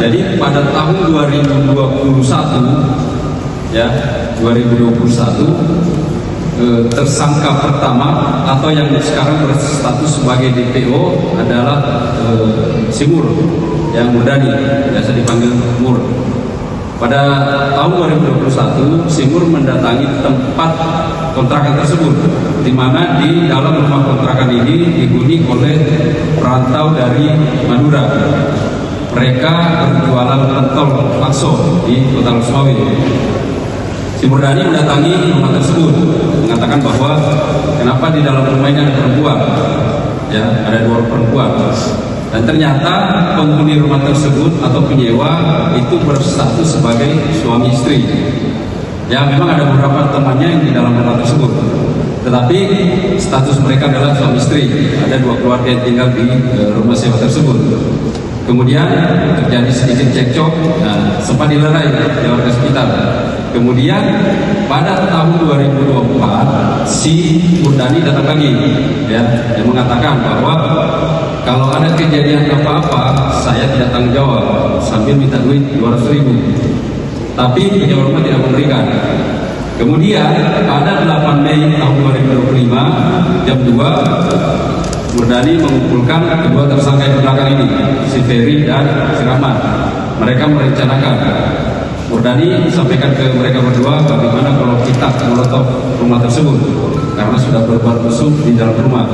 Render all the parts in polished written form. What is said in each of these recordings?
Jadi pada tahun 2021 ya, 2021 tersangka pertama atau yang sekarang berstatus sebagai DPO adalah Simur yang Murdani, biasa dipanggil Mur. Pada tahun 2021 Simur mendatangi tempat kontrakan tersebut, di mana di dalam rumah kontrakan ini dihuni oleh perantau dari Madura. Mereka berjualan pentol bakso di Kota Losmawi. Si Murdani mendatangi rumah tersebut, mengatakan bahwa kenapa di dalam rumah ini ada perempuan, ya, ada 2 perempuan. Dan ternyata penghuni rumah tersebut atau penyewa itu berstatus sebagai suami istri. Ya, memang ada beberapa temannya yang di dalam rumah tersebut, tetapi status mereka adalah suami istri. Ada 2 keluarga yang tinggal di rumah sewa tersebut. Kemudian terjadi sedikit cekcok, sempat dilerai di warga sekitar. Kemudian pada tahun 2024 si Murdani datang lagi, ya, yang mengatakan bahwa kalau ada kejadian apa-apa saya tidak tanggung jawab, sambil minta duit 200.000. Tapi penyewa rumah tidak memberikan. Kemudian pada 8 Mei tahun 2025 jam 2 Murdani mengumpulkan kedua tersangka yang belakang ini, si Ferry dan si Rahmat. Mereka merencanakan. Murdani sampaikan ke mereka berdua bagaimana kalau kita molotov rumah tersebut karena sudah berbuat busuk di dalam rumah.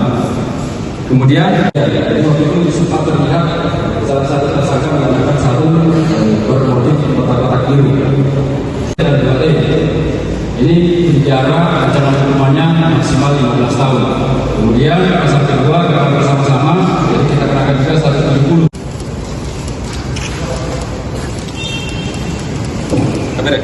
Kemudian dari waktu itu sempat terlihat salah satu tersangka menggunakan sarung bermotif kotak-kotak biru. Dan ini penjara ancaman hukumannya maksimal 15 tahun. Kemudian pasal kedua kalau bersama-sama, jadi kita kenakan juga 170. Kamera.